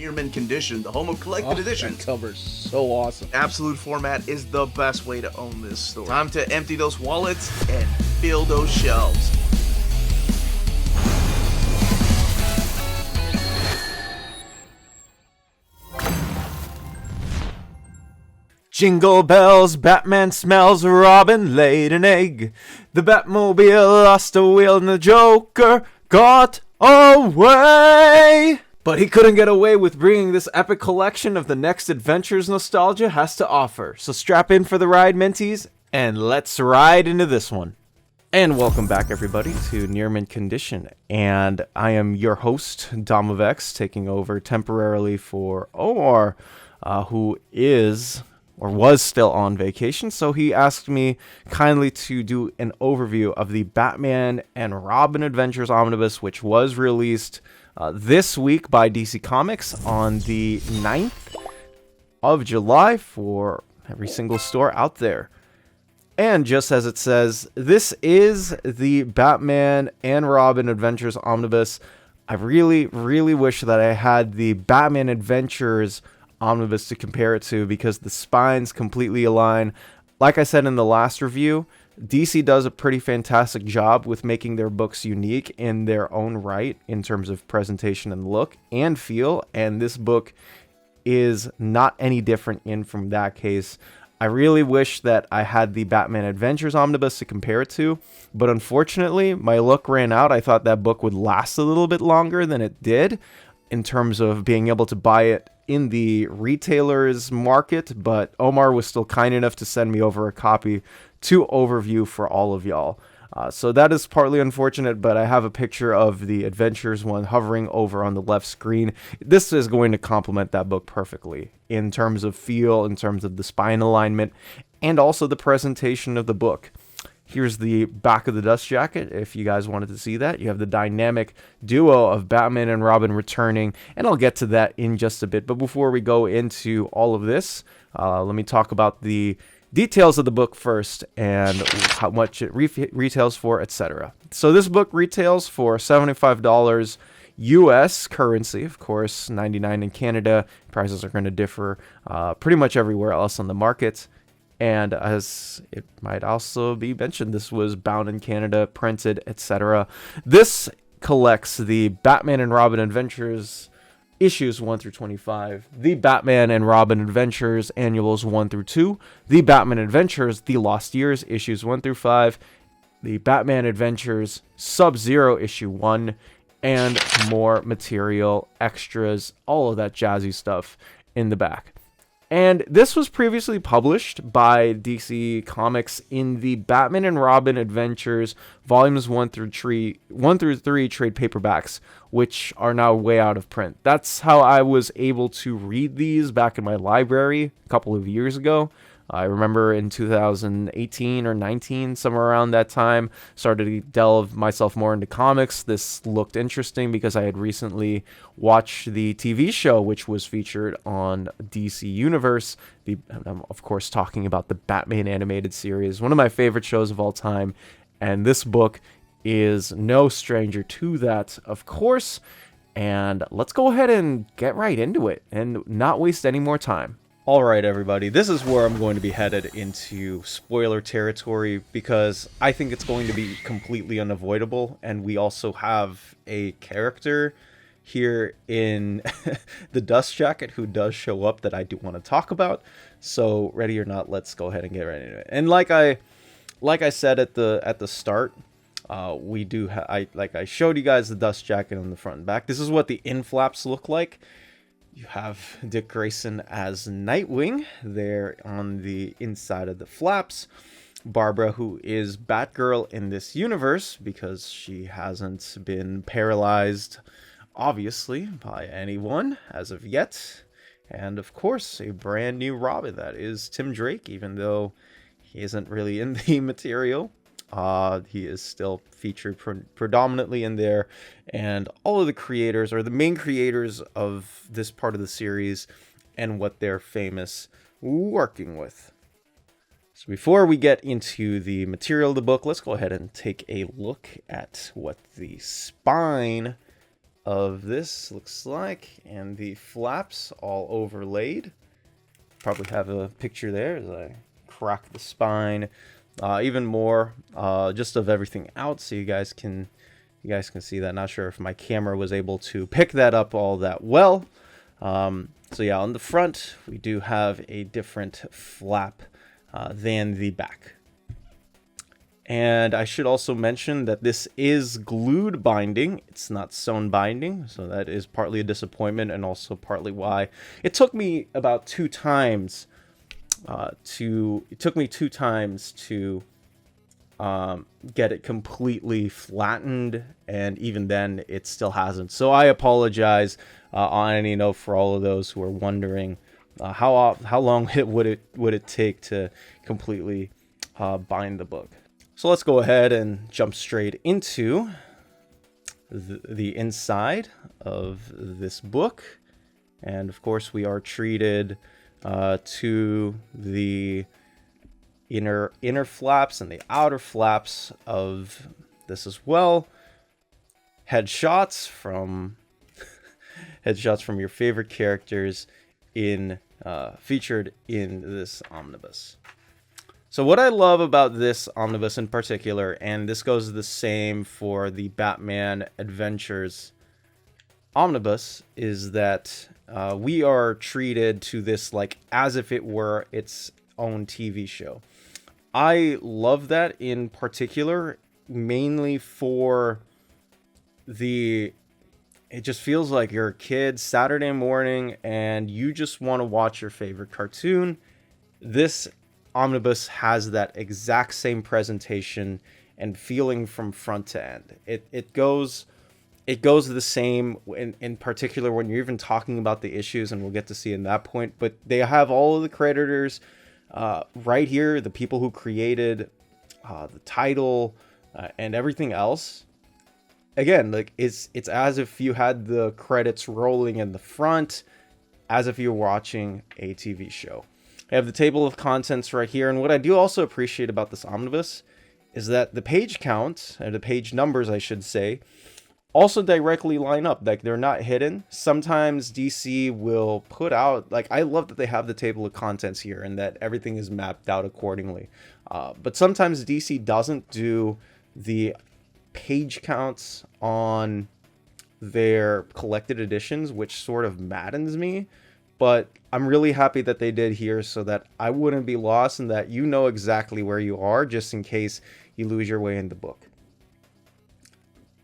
Near Mint Condition, the home of collected editions. That cover's so awesome. Absolute format is the best way to own this store. Time to empty those wallets and fill those shelves. Jingle bells, Batman smells, Robin laid an egg. The Batmobile lost a wheel and the Joker got away. But he couldn't get away with bringing this epic collection of the next adventures nostalgia has to offer. So strap in for the ride, Minties, and let's ride into this one. And welcome back, everybody, to Near Mint Condition. And I am your host, Domovex, taking over temporarily for Omar, who is, or was still on vacation. So he asked me kindly to do an overview of the Batman and Robin Adventures Omnibus, which was released this week by DC Comics on the 9th of July for every single store out there. And just as it says, this is the Batman and Robin Adventures Omnibus. I really, really wish that I had the Batman Adventures Omnibus to compare it to, because the spines completely align. Like I said in the last review, DC does a pretty fantastic job with making their books unique in their own right in terms of presentation and look and feel, and this book is not any different from that case. I really wish that I had the Batman Adventures Omnibus to compare it to, but unfortunately my luck ran out. I thought that book would last a little bit longer than it did in terms of being able to buy it in the retailer's market, but Omar was still kind enough to send me over a copy to overview for all of y'all. So that is partly unfortunate, but I have a picture of the Adventures one hovering over on the left screen. This is going to complement that book perfectly in terms of feel, in terms of the spine alignment, and also the presentation of the book. Here's the back of the dust jacket, if you guys wanted to see that. You have the dynamic duo of Batman and Robin returning, and I'll get to that in just a bit. But before we go into all of this, let me talk about the details of the book first and how much it retails for, etc. So this book retails for $75 US currency, of course, $99 in Canada. Prices are going to differ pretty much everywhere else on the market. And as it might also be mentioned, this was bound in Canada, printed, etc. This collects the Batman and Robin Adventures issues 1 through 25, the Batman and Robin Adventures annuals 1 through 2, the Batman Adventures The Lost Years issues 1 through 5, the Batman Adventures Sub-Zero issue 1, and more material, extras, all of that jazzy stuff in the back. And this was previously published by DC Comics in the Batman and Robin Adventures volumes 1 through 3 trade paperbacks, which are now way out of print. That's how I was able to read these back in my library a couple of years ago. I remember in 2018 or 19, somewhere around that time, started to delve myself more into comics. This looked interesting because I had recently watched the TV show, which was featured on DC Universe. I'm, of course, talking about the Batman animated series, one of my favorite shows of all time. And this book is no stranger to that, of course. And let's go ahead and get right into it and not waste any more time. Alright everybody, this is where I'm going to be headed into spoiler territory because I think it's going to be completely unavoidable, and we also have a character here in the dust jacket who does show up that I do want to talk about. So ready or not, let's go ahead and get right into it. And like I said at the start, we do I showed you guys the dust jacket on the front and back. This is what the in flaps look like. You have Dick Grayson as Nightwing there on the inside of the flaps. Barbara, who is Batgirl in this universe because she hasn't been paralyzed, obviously, by anyone as of yet. And of course, a brand new Robin, that is Tim Drake, even though he isn't really in the material. He is still featured predominantly in there, and all of the creators, or the main creators of this part of the series, and what they're famous working with. So before we get into the material of the book, let's go ahead and take a look at what the spine of this looks like, and the flaps all overlaid. Probably have a picture there as I crack the spine even more, just of everything out, so you guys can see that. Not sure if my camera was able to pick that up all that well. So yeah, on the front we do have a different flap than the back. And I should also mention that this is glued binding. It's not sewn binding, so that is partly a disappointment, and also partly why it took me about 2 times to get it completely flattened, and even then it still hasn't. So I apologize on any note for all of those who are wondering how long would it take to completely bind the book. So let's go ahead and jump straight into the inside of this book. And of course we are treated to the inner flaps and the outer flaps of this as well. Headshots from your favorite characters featured in this omnibus. So what I love about this omnibus in particular, and this goes the same for the Batman Adventures omnibus, is that we are treated to this like as if it were its own TV show. I love that in particular, mainly for it just feels like you're a kid Saturday morning and you just want to watch your favorite cartoon. This omnibus has that exact same presentation and feeling from front to end. It goes the same in particular when you're even talking about the issues, and we'll get to see in that point. But they have all of the creditors right here, the people who created the title and everything else. Again, like it's as if you had the credits rolling in the front, as if you're watching a TV show. I have the table of contents right here, and what I do also appreciate about this omnibus is that the page count, or the page numbers I should say, also directly line up. Like, they're not hidden. Sometimes DC will put out, like, I love that they have the table of contents here and that everything is mapped out accordingly. But sometimes DC doesn't do the page counts on their collected editions, which sort of maddens me. But I'm really happy that they did here, so that I wouldn't be lost and that you know exactly where you are, just in case you lose your way in the book.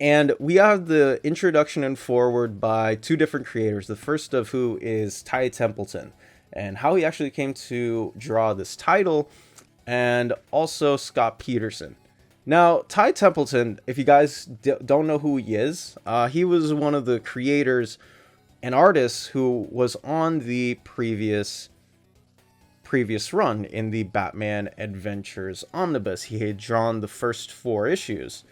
And we have the introduction and forward by 2 different creators. The first of who is Ty Templeton, and how he actually came to draw this title, and also Scott Peterson. Now, Ty Templeton, if you guys don't know who he is, he was one of the creators and artists who was on the previous run in the Batman Adventures omnibus. He had drawn the first 4 issues.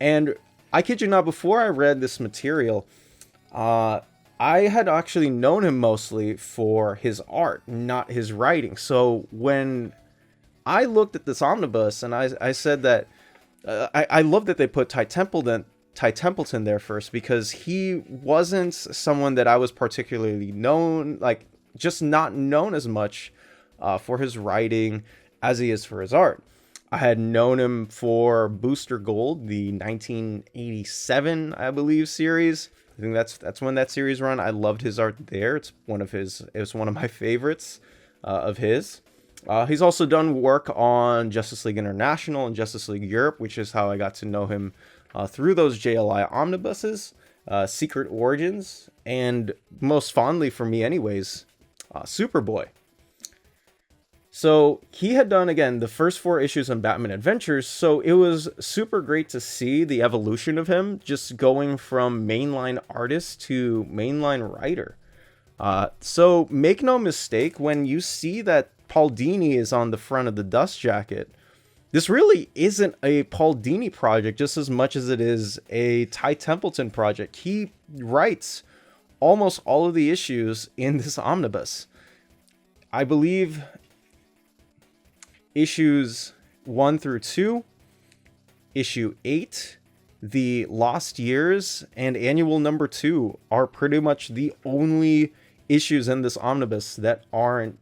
And I kid you not, before I read this material, I had actually known him mostly for his art, not his writing. So when I looked at this omnibus, and I said that I love that they put Ty Templeton there first, because he wasn't someone that I was particularly known, like, just not known as much for his writing as he is for his art. I had known him for Booster Gold, the 1987, I believe, series. I think that's when that series ran. I loved his art there. It was one of my favorites of his. He's also done work on Justice League International and Justice League Europe, which is how I got to know him through those JLI omnibuses, Secret Origins, and most fondly for me anyways, Superboy. So he had done, again, the first 4 issues on Batman Adventures, so it was super great to see the evolution of him, just going from mainline artist to mainline writer. So make no mistake, when you see that Paul Dini is on the front of the dust jacket, this really isn't a Paul Dini project just as much as it is a Ty Templeton project. He writes almost all of the issues in this omnibus. I believe issues 1 through 2, issue 8, the Lost Years and Annual Number 2 are pretty much the only issues in this omnibus that aren't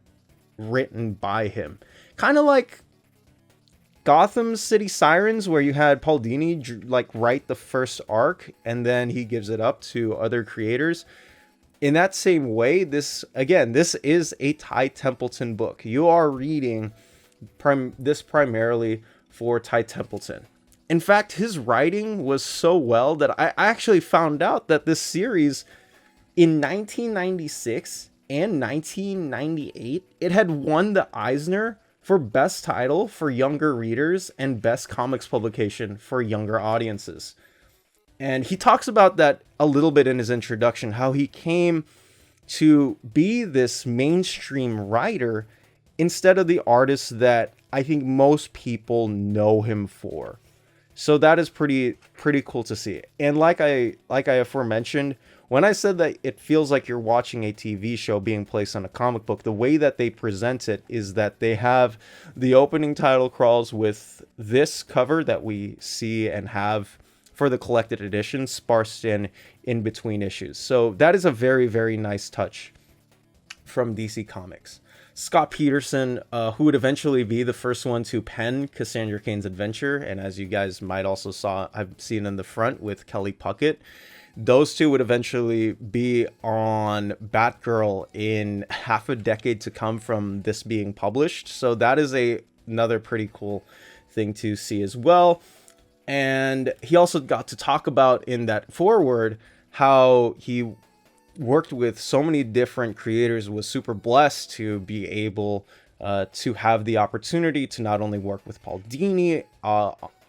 written by him. Kind of like Gotham City Sirens, where you had Paul Dini like write the first arc and then he gives it up to other creators. In that same way, this is a Ty Templeton book. You are reading this primarily for Ty Templeton. In fact, his writing was so well that I actually found out that this series in 1996 and 1998, it had won the Eisner for best title for younger readers and best comics publication for younger audiences. And he talks about that a little bit in his introduction, how he came to be this mainstream writer instead of the artist that I think most people know him for. So that is pretty cool to see. And like I aforementioned, when I said that it feels like you're watching a TV show being placed on a comic book, the way that they present it is that they have the opening title crawls with this cover that we see and have for the collected edition sparsed in between issues. So that is a very, very nice touch from DC Comics. Scott Peterson, who would eventually be the first one to pen Cassandra Cain's adventure, and as you guys might also have seen in the front with Kelly Puckett, those two would eventually be on Batgirl in half a decade to come from this being published. So that is another pretty cool thing to see as well. And he also got to talk about in that foreword how he worked with so many different creators, was super blessed to be able to have the opportunity to not only work with Paul Dini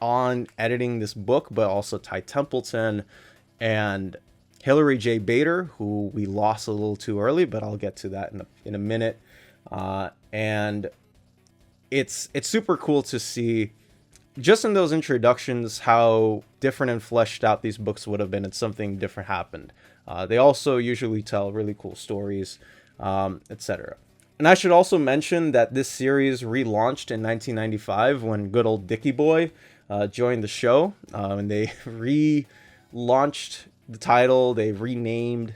on editing this book, but also Ty Templeton and Hilary J. Bader, who we lost a little too early, but I'll get to that in a minute. And it's super cool to see just in those introductions how different and fleshed out these books would have been if something different happened. They also usually tell really cool stories, etc. And I should also mention that this series relaunched in 1995 when good old Dickie Boy joined the show, and they relaunched the title. They renamed,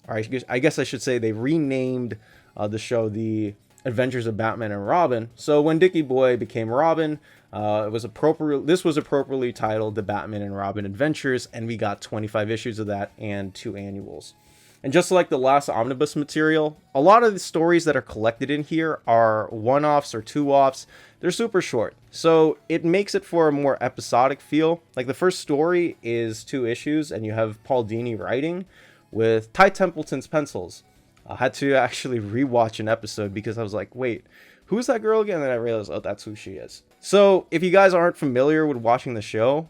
or I guess I should say they renamed the show The Adventures of Batman and Robin. So when Dickie Boy became Robin, this was appropriately titled The Batman and Robin Adventures, and we got 25 issues of that and 2 annuals. And just like the last omnibus material, a lot of the stories that are collected in here are one-offs or two-offs. They're super short, so it makes it for a more episodic feel. Like the first story is 2 issues, and you have Paul Dini writing with Ty Templeton's pencils. I had to actually rewatch an episode because I was like, wait, who's that girl again? And then I realized, oh, that's who she is. So if you guys aren't familiar with watching the show,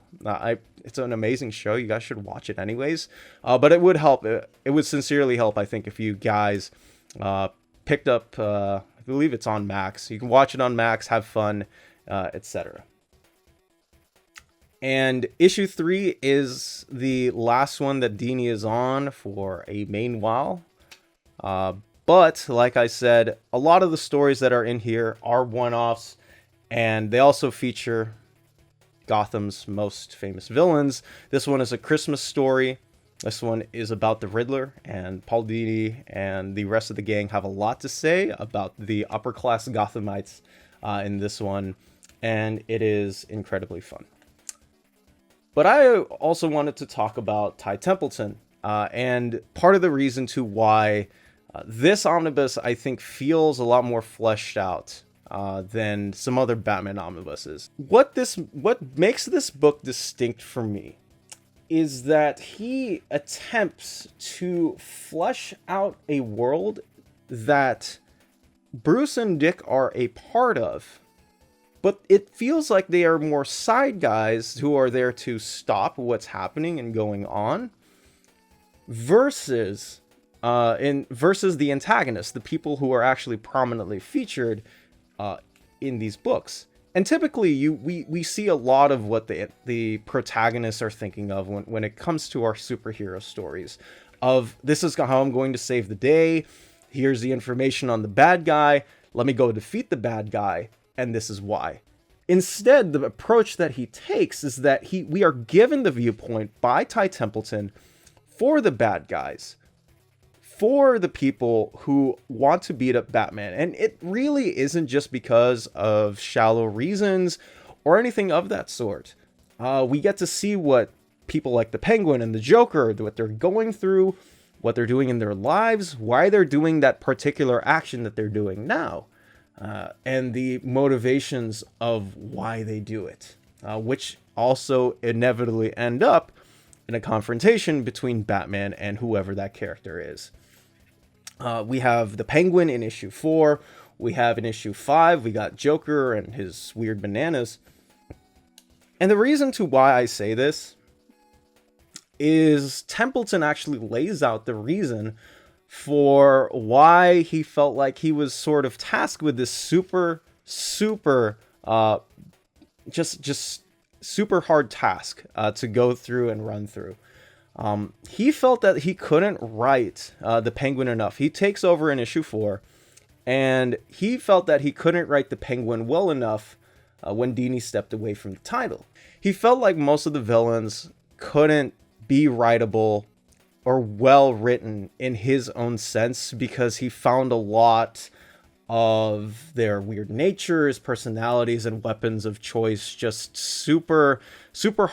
it's an amazing show. You guys should watch it anyways. But it would help. It would sincerely help, I think, if you guys picked up, I believe it's on Max. You can watch it on Max, have fun, etc. And issue 3 is the last one that Dini is on for a main while. But like I said, a lot of the stories that are in here are one-offs, and they also feature Gotham's most famous villains. This one is a Christmas story. This one is about the Riddler, and Paul Dini and the rest of the gang have a lot to say about the upper-class Gothamites in this one, and it is incredibly fun. But I also wanted to talk about Ty Templeton, and part of the reason to why this omnibus, I think, feels a lot more fleshed out than some other Batman omnibuses. What makes this book distinct for me is that he attempts to flesh out a world that Bruce and Dick are a part of, but it feels like they are more side guys who are there to stop what's happening and going on, versus the antagonists, the people who are actually prominently featured in these books. And typically we see a lot of what the protagonists are thinking of when it comes to our superhero stories, of this is how I'm going to save the day, here's the information on the bad guy, let me go defeat the bad guy, and this is why. Instead, the approach that he takes is that we are given the viewpoint by Ty Templeton for the bad guys, for the people who want to beat up Batman. And it really isn't just because of shallow reasons or anything of that sort. We get to see what people like the Penguin and the Joker, what they're going through, what they're doing in their lives, why they're doing that particular action that they're doing now. And the motivations of why they do it, which also inevitably end up in a confrontation between Batman and whoever that character is. We have the Penguin in issue 4. We have in issue 5, we got Joker and his weird bananas. And the reason to why I say this is Templeton actually lays out the reason for why he felt like he was sort of tasked with this super hard task to go through and run through. He felt that he couldn't write the Penguin enough. He takes over in issue 4, and he felt that he couldn't write the Penguin well enough when Dini stepped away from the title. He felt like most of the villains couldn't be writable or well written in his own sense, because he found a lot of their weird natures, personalities, and weapons of choice just super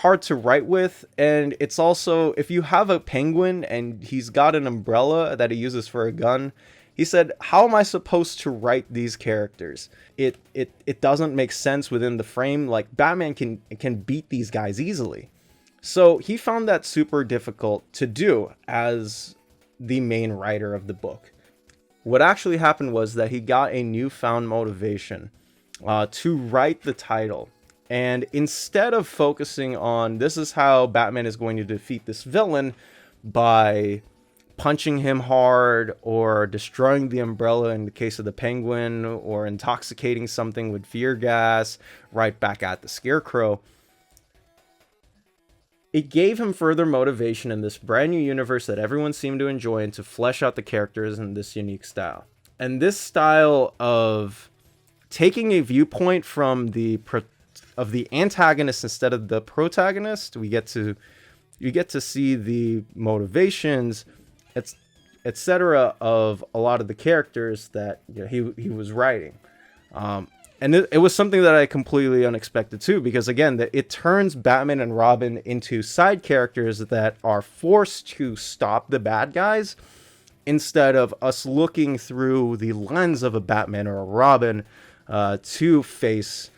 hard to write with. And it's also, if you have a Penguin and he's got an umbrella that he uses for a gun, he said, how am I supposed to write these characters? It doesn't make sense within the frame. Like, Batman can beat these guys easily. So he found that super difficult to do as the main writer of the book. What actually happened was that he got a newfound motivation to write the title. And instead of focusing on this is how Batman is going to defeat this villain by punching him hard or destroying the umbrella in the case of the Penguin, or intoxicating something with fear gas right back at the Scarecrow, it gave him further motivation in this brand new universe that everyone seemed to enjoy, and to flesh out the characters in this unique style. And this style of taking a viewpoint from the antagonist instead of the protagonist, you get to see the motivations, etc. of a lot of the characters that he was writing. And it was something that I completely unexpected too, because again, it turns Batman and Robin into side characters that are forced to stop the bad guys, instead of us looking through the lens of a Batman or a Robin to face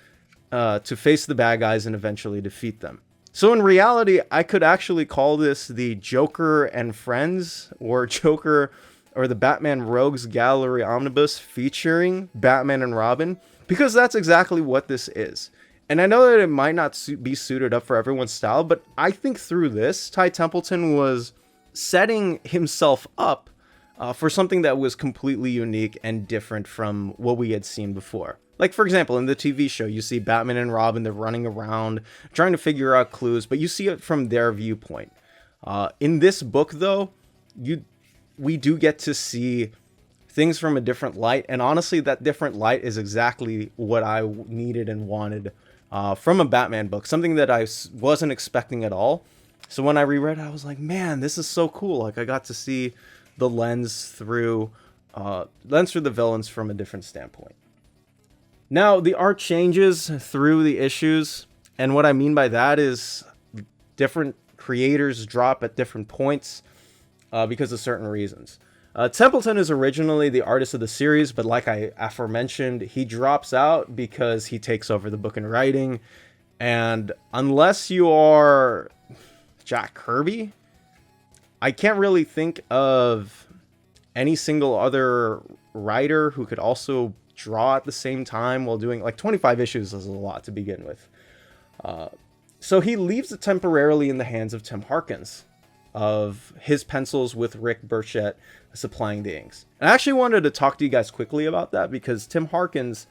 the bad guys and eventually defeat them. So in reality, I could actually call this the Joker and Friends, or Joker or the Batman Rogues Gallery Omnibus featuring Batman and Robin, because that's exactly what this is. And I know that it might not be suited up for everyone's style, but I think through this, Ty Templeton was setting himself up for something that was completely unique and different from what we had seen before. Like, for example, in the TV show, you see Batman and Robin, they're running around trying to figure out clues, but you see it from their viewpoint. In this book, though, we do get to see things from a different light, and honestly, that different light is exactly what I needed and wanted from a Batman book, something that I wasn't expecting at all. So when I reread it, I was like, man, this is so cool. Like, I got to see the lens through the villains from a different standpoint. Now, the art changes through the issues, and what I mean by that is different creators drop at different points because of certain reasons. Templeton is originally the artist of the series, but like I aforementioned, he drops out because he takes over the book and writing, and unless you are Jack Kirby, I can't really think of any single other writer who could also draw at the same time while doing, like, 25 issues is a lot to begin with. So he leaves it temporarily in the hands of Tim Harkins, of his pencils, with Rick Burchett supplying the inks. And I actually wanted to talk to you guys quickly about that, because Tim Harkins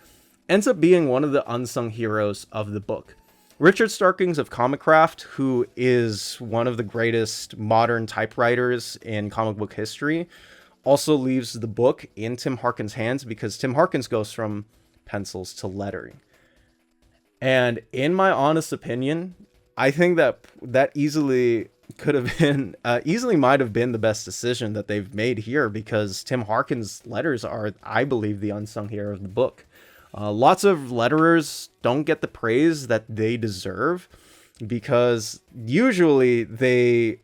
ends up being one of the unsung heroes of the book. Richard Starkings of Comicraft, who is one of the greatest modern typewriters in comic book history, also leaves the book in Tim Harkins' hands, because Tim Harkins goes from pencils to lettering. And in my honest opinion, I think that easily could have been, easily might have been the best decision that they've made here, because Tim Harkin's letters are, I believe, the unsung hero of the book. Lots of letterers don't get the praise that they deserve, because usually they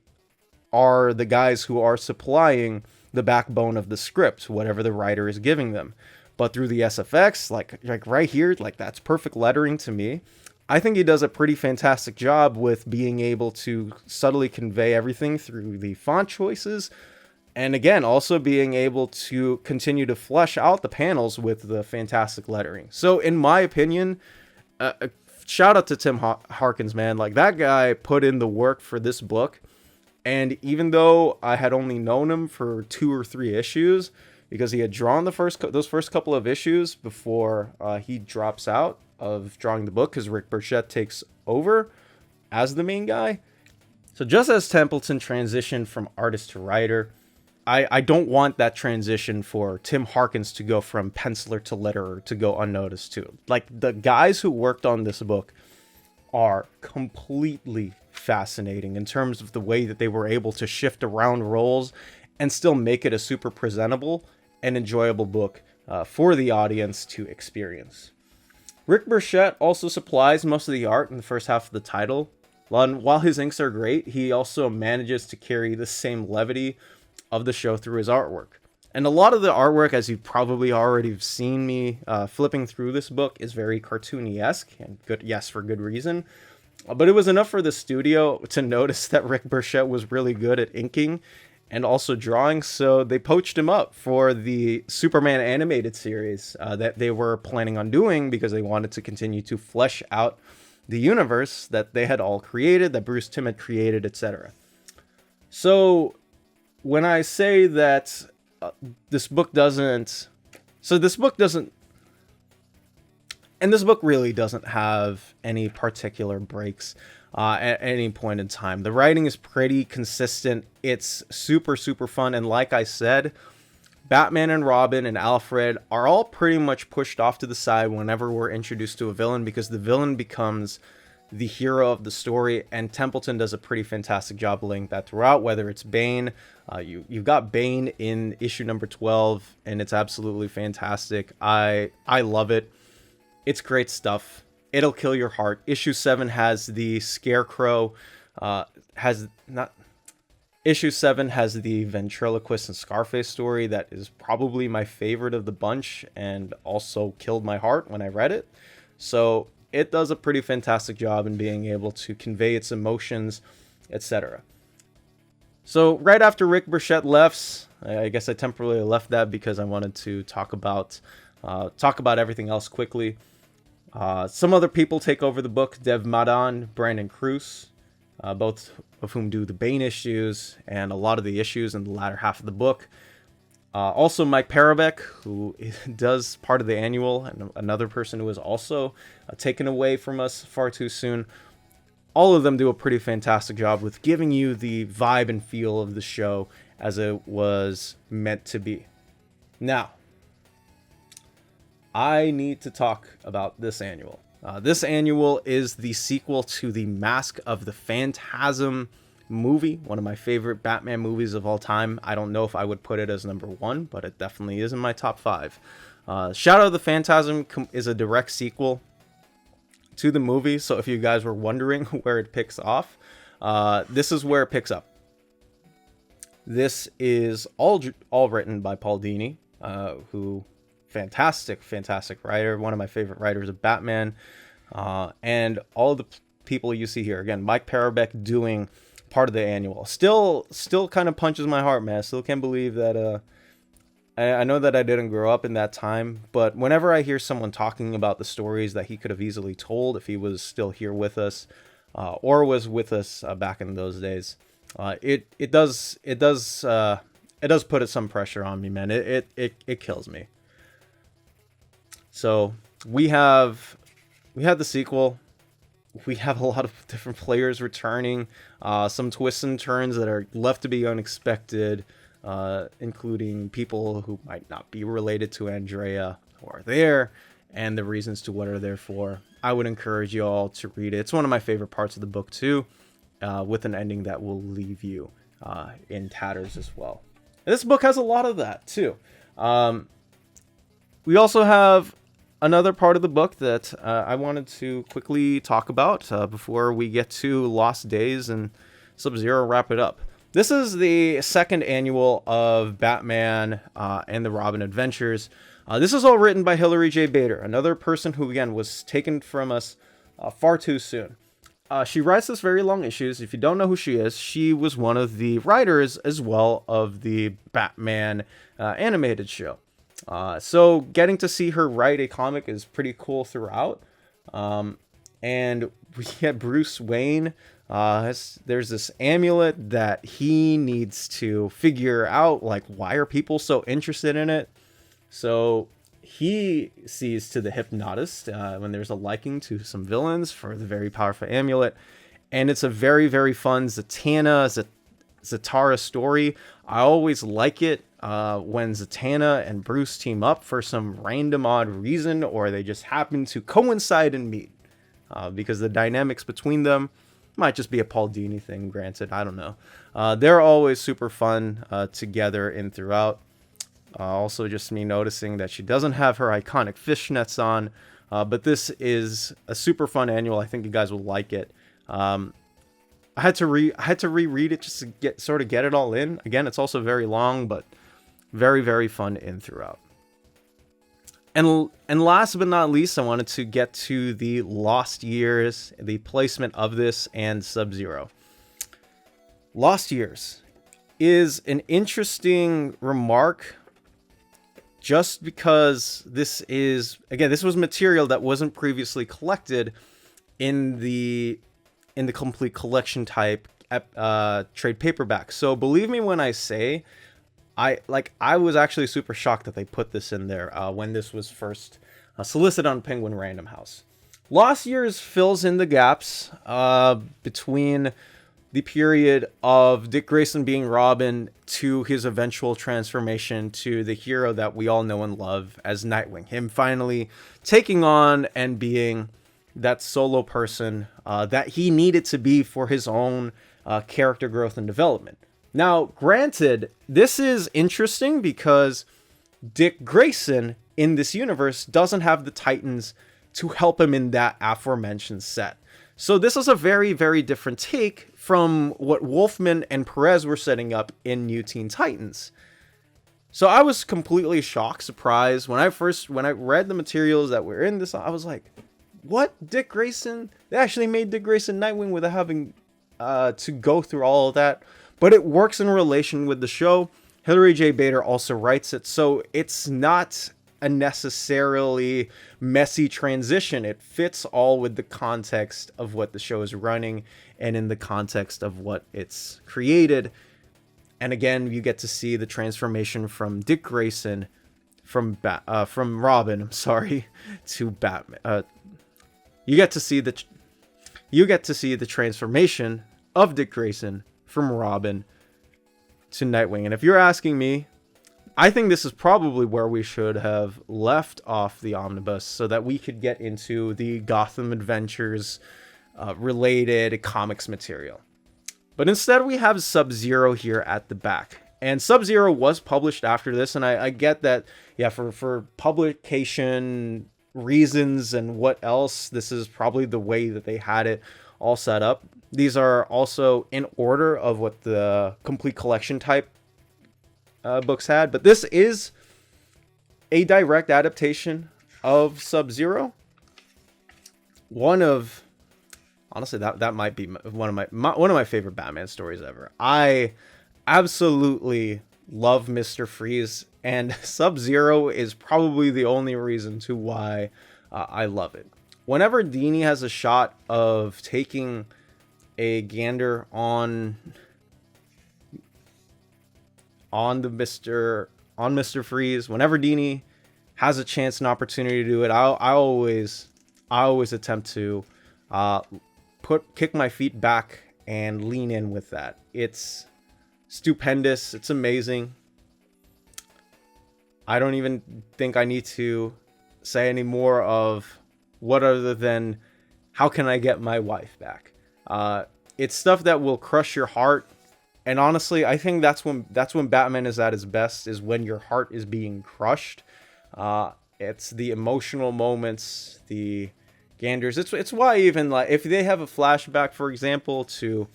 are the guys who are supplying the backbone of the script, whatever the writer is giving them. But through the SFX, like right here, like that's perfect lettering to me. I think he does a pretty fantastic job with being able to subtly convey everything through the font choices. And again, also being able to continue to flesh out the panels with the fantastic lettering. So in my opinion, shout out to Tim Harkins, man. Like, that guy put in the work for this book. And even though I had only known him for 2 or 3 issues, because he had drawn those first couple of issues before he drops out of drawing the book, because Rick Burchett takes over as the main guy. So just as Templeton transitioned from artist to writer, I don't want that transition for Tim Harkins to go from penciler to letterer to go unnoticed too. Like, the guys who worked on this book are completely fascinating in terms of the way that they were able to shift around roles and still make it a super presentable and enjoyable book for the audience to experience. Rick Burchett also supplies most of the art in the first half of the title. While his inks are great, he also manages to carry the same levity of the show through his artwork. And a lot of the artwork, as you've probably already seen me flipping through this book, is very cartoony-esque, and good, yes, for good reason. But it was enough for the studio to notice that Rick Burchett was really good at inking and also drawing, so they poached him up for the Superman animated series that they were planning on doing, because they wanted to continue to flesh out the universe that they had all created, that Bruce Timm had created, etc. So when I say that this book really doesn't have any particular breaks at any point in time. The writing is pretty consistent. It's super, super fun. And like I said, Batman and Robin and Alfred are all pretty much pushed off to the side whenever we're introduced to a villain, because the villain becomes the hero of the story, and Templeton does a pretty fantastic job laying that throughout, whether it's Bane. You've got Bane in issue number 12, and it's absolutely fantastic. I love it. It's great stuff. It'll kill your heart. Issue 7 has the Scarecrow, Issue 7 has the ventriloquist and Scarface story that is probably my favorite of the bunch, and also killed my heart when I read it. So it does a pretty fantastic job in being able to convey its emotions, etc. So right after Rick Burchett left, I guess I temporarily left that because I wanted to talk about everything else quickly. Some other people take over the book: Dev Madan, Brandon Cruz, both of whom do the Bane issues and a lot of the issues in the latter half of the book. Also Mike Parabek, who does part of the annual, and another person who was also taken away from us far too soon. All of them do a pretty fantastic job with giving you the vibe and feel of the show as it was meant to be. Now, I need to talk about this annual. This annual is the sequel to the Mask of the Phantasm movie, one of my favorite Batman movies of all time. I don't know if I would put it as number 1, but it definitely is in my top 5. Shadow of the Phantasm is a direct sequel to the movie, so if you guys were wondering where it picks off, this is where it picks up. This is all written by Paul Dini, who fantastic writer, one of my favorite writers of Batman, and all the people you see here. Again, Mike Parabek doing part of the annual. Still kind of punches my heart, man. I still can't believe that I know that I didn't grow up in that time, but whenever I hear someone talking about the stories that he could have easily told if he was still here with us, or was with us back in those days, it does put some pressure on me, man. It kills me. So we had the sequel. We have a lot of different players returning, some twists and turns that are left to be unexpected, including people who might not be related to Andrea who are there, and the reasons to what are there for. I would encourage you all to read it. It's one of my favorite parts of the book too, with an ending that will leave you in tatters as well. And this book has a lot of that too. We also have another part of the book that I wanted to quickly talk about before we get to Lost Days and Sub-Zero wrap it up. This is the second annual of Batman and the Robin Adventures. This is all written by Hilary J. Bader, another person who, again, was taken from us far too soon. She writes this very long issues. If you don't know who she is, she was one of the writers as well of the Batman animated show. So getting to see her write a comic is pretty cool throughout. And we get Bruce Wayne. There's this amulet that he needs to figure out, like, why are people so interested in it? So he sees to the hypnotist when there's a liking to some villains for the very powerful amulet. And it's a very, very fun Zatara story. I always like it when Zatanna and Bruce team up for some random odd reason, or they just happen to coincide and meet. Because the dynamics between them might just be a Paul Dini thing, granted. I don't know. They're always super fun together and throughout. Also, just me noticing that she doesn't have her iconic fishnets on, but this is a super fun annual. I think you guys will like it. I had to reread it just to get it all in. Again, it's also very long, but very, very fun in throughout. And last but not least, I wanted to get to the Lost Years, the placement of this and Sub-Zero. Lost Years is an interesting remark, just because this was material that wasn't previously collected in the complete collection type trade paperback. So believe me when I say, I was actually super shocked that they put this in there when this was first solicited on Penguin Random House. Lost Years fills in the gaps between the period of Dick Grayson being Robin to his eventual transformation to the hero that we all know and love as Nightwing. Him finally taking on and being that solo person that he needed to be for his own character growth and development. Now, granted, this is interesting because Dick Grayson in this universe doesn't have the Titans to help him in that aforementioned set. So this is a very, very different take from what Wolfman and Perez were setting up in New Teen Titans. So I was completely shocked, surprised when I read the materials that were in this. I was like, "What? Dick Grayson? They actually made Dick Grayson Nightwing without having to go through all of that." But it works in relation with the show. Hilary J. Bader also writes it, so it's not a necessarily messy transition. It fits all with the context of what the show is running and in the context of what it's created. And again, you get to see the transformation from Dick Grayson from Robin, to Batman. You get to see the transformation of Dick Grayson from Robin to Nightwing. And if you're asking me, I think this is probably where we should have left off the Omnibus so that we could get into the Gotham Adventures related comics material. But instead we have Sub-Zero here at the back. And Sub-Zero was published after this, and I get that, yeah, for publication reasons and what else, this is probably the way that they had it all set up. These are also in order of what the complete collection type books had, but this is a direct adaptation of Sub-Zero. Honestly, that might be one of my favorite Batman stories ever. I absolutely love Mr. Freeze, and Sub-Zero is probably the only reason to why I love it. Whenever Dini has a shot of taking a gander on Mr. Freeze, whenever Dini has a chance and opportunity to do it, I always attempt to kick my feet back and lean in with that. It's stupendous. It's amazing. I don't even think I need to say any more of what other than how can I get my wife back. It's stuff that will crush your heart. And honestly, I think that's when Batman is at his best, is when your heart is being crushed. It's the emotional moments, the ganders. It's why even like if they have a flashback, for example, to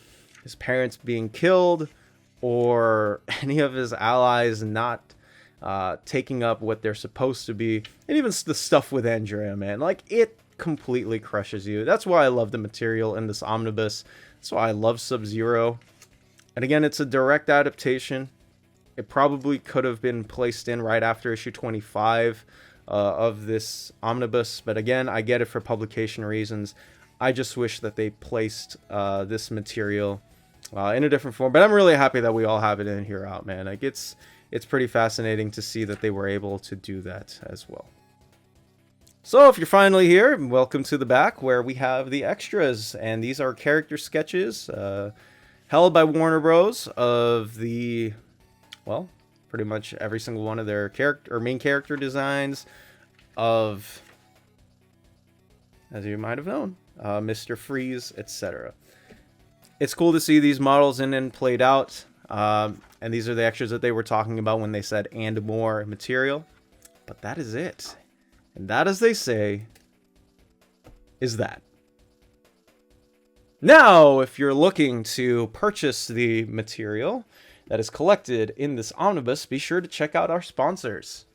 his parents being killed or any of his allies not taking up what they're supposed to be, and even the stuff with Andrea, man, like it completely crushes you. That's why I love the material in this omnibus. That's why I love Sub-Zero. And again, it's a direct adaptation. It probably could have been placed in right after issue 25 of this omnibus. But again, I get it for publication reasons. I just wish that they placed this material in a different form. But I'm really happy that we all have it in here out, man. Like it's pretty fascinating to see that they were able to do that as well. So if you're finally here, welcome to the back where we have the extras. And these are character sketches held by Warner Bros. Of the, well, pretty much every single one of their main character designs of, as you might have known, Mr. Freeze, etc. It's cool to see these models in and played out. And these are the extras that they were talking about when they said and more material. But that is it. And that, as they say, is that. Now, if you're looking to purchase the material that is collected in this omnibus, be sure to check out our sponsors.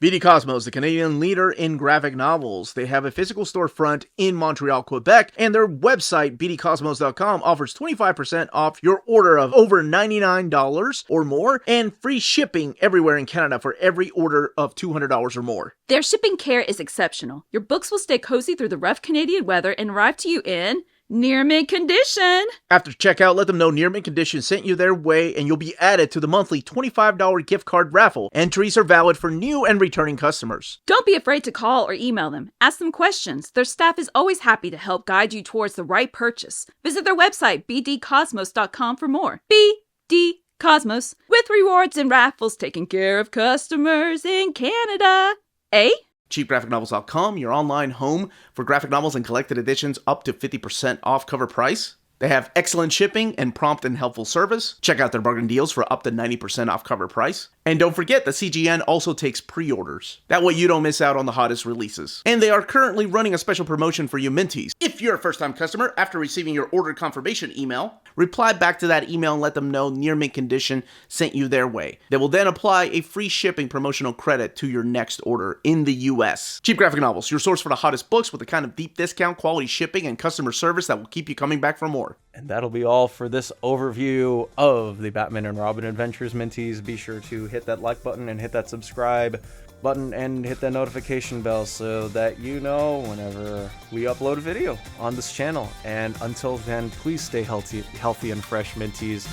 BD Cosmos, the Canadian leader in graphic novels. They have a physical storefront in Montreal, Quebec, and their website, bdcosmos.com, offers 25% off your order of over $99 or more, and free shipping everywhere in Canada for every order of $200 or more. Their shipping care is exceptional. Your books will stay cozy through the rough Canadian weather and arrive to you in near mint condition. After checkout, let them know Near Mint Condition sent you their way, and you'll be added to the monthly $25 gift card raffle. Entries are valid for new and returning customers. Don't be afraid to call or email them. Ask them questions. Their staff is always happy to help guide you towards the right purchase. Visit their website, bdcosmos.com, for more. BD Cosmos, with rewards and raffles taking care of customers in Canada. Eh? CheapGraphicNovels.com, your online home for graphic novels and collected editions up to 50% off cover price. They have excellent shipping and prompt and helpful service. Check out their bargain deals for up to 90% off cover price. And don't forget, the CGN also takes pre-orders. That way you don't miss out on the hottest releases. And they are currently running a special promotion for you Minties. If you're a first-time customer, after receiving your order confirmation email, reply back to that email and let them know Near Mint Condition sent you their way. They will then apply a free shipping promotional credit to your next order in the US. Cheap Graphic Novels, your source for the hottest books with the kind of deep discount, quality shipping, and customer service that will keep you coming back for more. And that'll be all for this overview of the Batman and Robin Adventures, Minties. Be sure to hit that like button and hit that subscribe button and hit that notification bell so that you know whenever we upload a video on this channel. And until then, please stay healthy and fresh, Minties.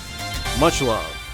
Much love.